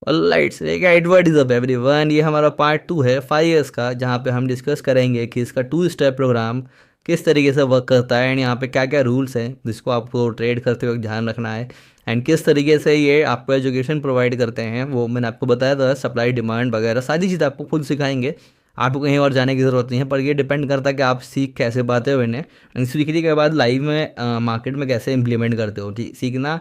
Alright, एक Edward is up everyone. ये हमारा पार्ट 2 है 5 years का, जहाँ पे हम डिस्कस करेंगे कि इसका 2 स्टेप प्रोग्राम किस तरीके से वर्क करता है एंड यहाँ पे क्या क्या रूल्स हैं जिसको आपको ट्रेड करते वक्त ध्यान रखना है, एंड किस तरीके से ये आपको एजुकेशन प्रोवाइड करते हैं। वो मैंने आपको बताया था, सप्लाई डिमांड वगैरह सारी चीज़ आपको खुद सिखाएंगे। आपको कहीं और जाने की ज़रूरत नहीं है, पर ये डिपेंड करता है कि आप सीख कैसे पाते हो इन्हें, एंड सीखने के बाद लाइव में मार्केट में कैसे इंप्लीमेंट करते हो। सीखना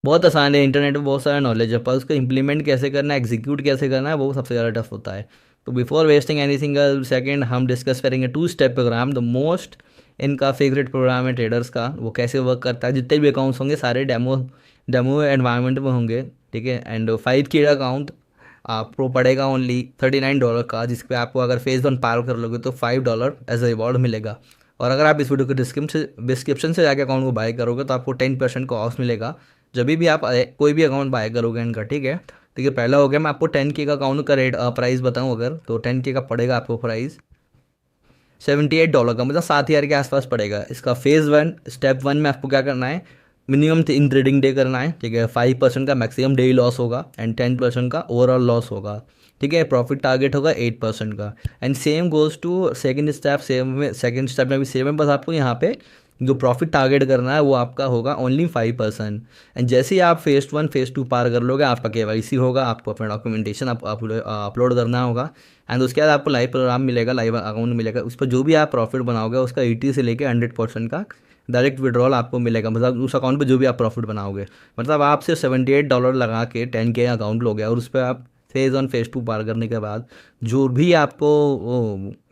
बहुत आसान है, इंटरनेट में बहुत सारा नॉलेज है, पर उसको इंप्लीमेंट कैसे करना है, एग्जीक्यूट कैसे करना है, वो सबसे ज़्यादा टफ होता है। तो before wasting any single second हम डिस्कस करेंगे 2 स्टेप प्रोग्राम, द मोस्ट इनका फेवरेट प्रोग्राम है ट्रेडर्स का। वो कैसे वर्क करता है, जितने भी अकाउंट्स होंगे सारे डेमो डेमो एनवायरनमेंट में होंगे, ठीक है। एंड 5K अकाउंट आपको पड़ेगा ओनली $39 का, जिस पे आपको अगर फेज 1 पार कर लोगे तो $5 एज अ रिवॉर्ड मिलेगा। और अगर आप इस वीडियो के डिस्क्रिप्शन से जाके अकाउंट को बाय करोगे तो आपको 10% का ऑफ मिलेगा जब भी आप कोई भी अकाउंट बाय करोगे इनका, ठीक है। देखिए पहला हो गया, मैं आपको 10K का अकाउंट का रेट प्राइस बताऊं अगर, तो 10K का पड़ेगा आपको प्राइस $78 का, मतलब 7 हज़ार के आसपास पड़ेगा इसका। स्टेप 1 में आपको क्या करना है, मिनिमम इन ट्रेडिंग डे करना है, ठीक है। 5% का मैक्सिमम डेली लॉस होगा एंड 10% का ओवरऑल लॉस होगा, ठीक है। प्रॉफिट टारगेट होगा 8% का। And same goes to second step, second step में भी सेम है, बस आपको यहाँ पे जो प्रॉफिट टारगेट करना है वो आपका होगा ओनली 5%। एंड जैसे ही आप फेज़ 1 फेज़ 2 पार कर लोगे, आपका KYC होगा, आपको अपना डॉक्यूमेंटेशन अपलोड करना होगा, एंड उसके बाद आपको लाइव प्रोग्राम मिलेगा, लाइव अकाउंट मिलेगा। उस पर जो भी आप प्रॉफिट बनाओगे उसका 80 से लेकर 100% का डायरेक्ट विड्रॉल आपको मिलेगा, मतलब उस अकाउंट पे जो भी आप प्रॉफिट बनाओगे। मतलब आप सिर्फ $78 लगा के 10K अकाउंट लोगे और उस पर आप फेज़ 1 फेज़ 2 पार करने के बाद जो भी आपको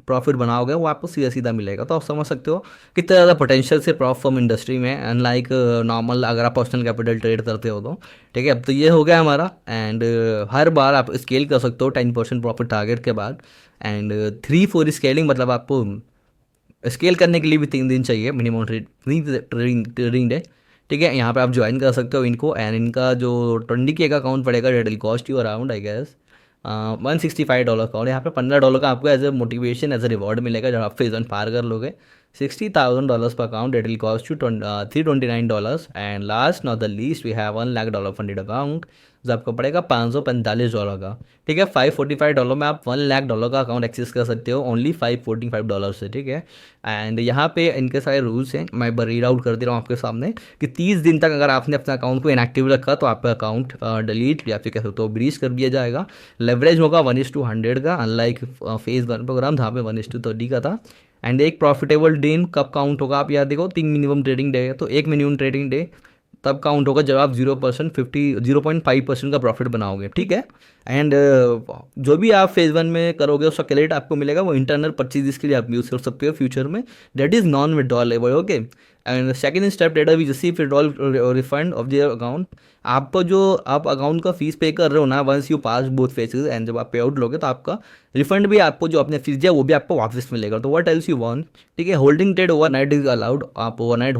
प्रॉफिट बनाओगे वो आपको सीधा सीधा मिलेगा। तो आप समझ सकते हो कितना ज़्यादा पोटेंशियल से प्रॉफ फॉर्म इंडस्ट्री में, अनलाइक नॉर्मल अगर आप पर्सनल कैपिटल ट्रेड करते हो तो, ठीक है। अब तो ये हो गया हमारा, एंड हर बार आप स्केल कर सकते हो 10% प्रॉफिट टारगेट के बाद। एंड 3-4 स्केलिंग, मतलब आपको स्केल करने के लिए भी 3 दिन चाहिए मिनिमम ट्रेडिंग ट्रेडिंग डे, ठीक है। यहाँ पे आप ज्वाइन कर सकते हो इनको, एंड इनका जो 20K का अकाउंट पड़ेगा that will cost you around I guess $165 का, और यहाँ पे $15 का आपको as a motivation as a reward मिलेगा जब आप फेज 1 पार कर लोगे। $60,000 पर account, that will cost you $329। And last not the least we have $1 lakh funded account जो आपको पड़ेगा $545 का, ठीक है। $545 में आप $1 लाख का अकाउंट एक्सेस कर सकते हो ओनली $545 से, ठीक है। एंड यहाँ पे इनके सारे रूल्स हैं, मैं रीड आउट कर दे रहा हूँ आपके सामने कि 30 दिन तक अगर आपने अपना अकाउंट को इनएक्टिव रखा तो आपका अकाउंट डिलीट या फिर कह सकते हो ब्रीच कर दिया जाएगा। लेवरेज होगा 1:100 का, अनलाइक फेज़ 1 प्रोग्राम जहाँ पे 1:30 का था। एंड एक प्रॉफिटेबल दिन कब काउंट होगा, आप याद देखो 3 मिनिमम ट्रेडिंग डे है, तो एक मिनिमम ट्रेडिंग डे तब काउंट होगा जब आप 0.5% का प्रॉफिट बनाओगे, ठीक है। एंड जो भी आप फेज़ 1 में करोगे उसका क्रेडिट आपको मिलेगा, वो इंटरनल परचेज के लिए आप यूज़ कर सकते हो फ्यूचर में, that is non withdrawable, okay. And second step, data we receive withdrawal refund of their account. आपको जो आप अकाउंट का फीस पे कर रहे हो ना, once you pass both phases and जब आप पे आउट लोगे तो आपका रिफंड भी, आपको जो आपने फीस दिया वो भी आपको वापस मिलेगा। तो व्हाट एल्स यू वांट, ठीक है। Holding trade overnight is allowed, आप ओवरनाइट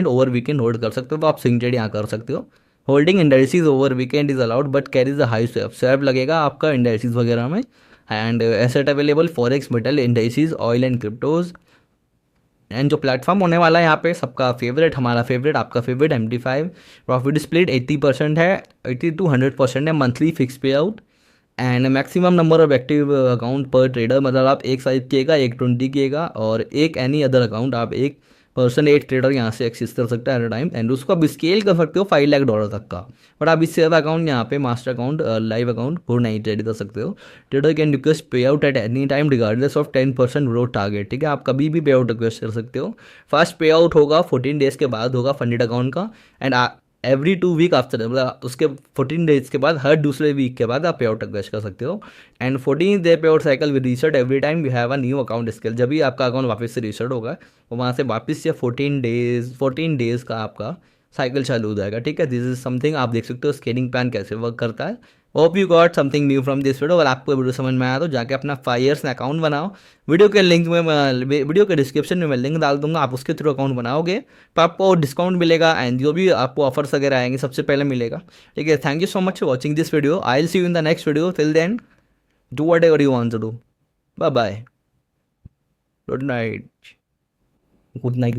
ओवर वीकेंड होल्ड कर सकते हो, तो आप स्विंग ट्रेड यहाँ कर सकते हो। Holding indices over weekend is allowed but carries a high swap, swap लगेगा आपका इंडाइसिस वगैरह में। And asset available forex, metal, indices, oil and cryptos. And जो प्लेटफॉर्म होने वाला है यहाँ पे सबका फेवरेट, हमारा फेवरेट, आपका फेवरेट MT5। प्रॉफिट स्प्लिट 80% है, 80 to 100% है, मंथली फिक्स पे out. And maximum number of active account पर ट्रेडर, मतलब आप एक 5K का, एक 20K का और एक एनी अदर अकाउंट, आप एक पर्सन एक ट्रेडर यहाँ से एक्सेस कर सकता है एट अ टाइम, एंड उसको आप स्केल कर सकते हो $5 लाख तक का। बट आप इससे ज़्यादा अकाउंट यहाँ पे मास्टर अकाउंट, लाइव अकाउंट वो नहीं ट्रेड कर सकते हो। ट्रेडर कैन रिक्वेस्ट पे out at any time regardless of 10% growth target, ठीक है। आप कभी भी पे आउट रिक्वेस्ट कर सकते हो। फर्स्ट पे आउट होगा 14 डेज के बाद होगा फंडेड अकाउंट का, एंड एवरी 2 वीक आफ्टर, मतलब उसके 14 डेज के बाद, हर दूसरे वीक के बाद आप पे आउट रिक्वेस्ट कर सकते हो। एंड 14 डे पे out cycle with reset every time you have a new account scale, जब भी आपका अकाउंट वापस से रीसेट होगा तो वहाँ से वापस से 14 डेज का आपका साइकिल चालू हो जाएगा, ठीक है। दिस इज समथिंग आप देख सकते हो स्केलिंग प्लान कैसे वर्क करता है। Hope you got something new from this video. अगर आपको वीडियो समझ में आया तो जाके अपना 5 years में अकाउंट बनाओ। वीडियो के डिस्क्रिप्शन में मैं लिंक डाल दूंगा, आप उसके थ्रू अकाउंट बनाओगे तो आपको डिस्काउंट मिलेगा, एंड जो भी आपको ऑफर्स वगैरह आएंगे सबसे पहले मिलेगा, ठीक है। Thank you so much for watching this video, I will see you in the next video, till then do whatever you want to do, bye bye, good night. Good night,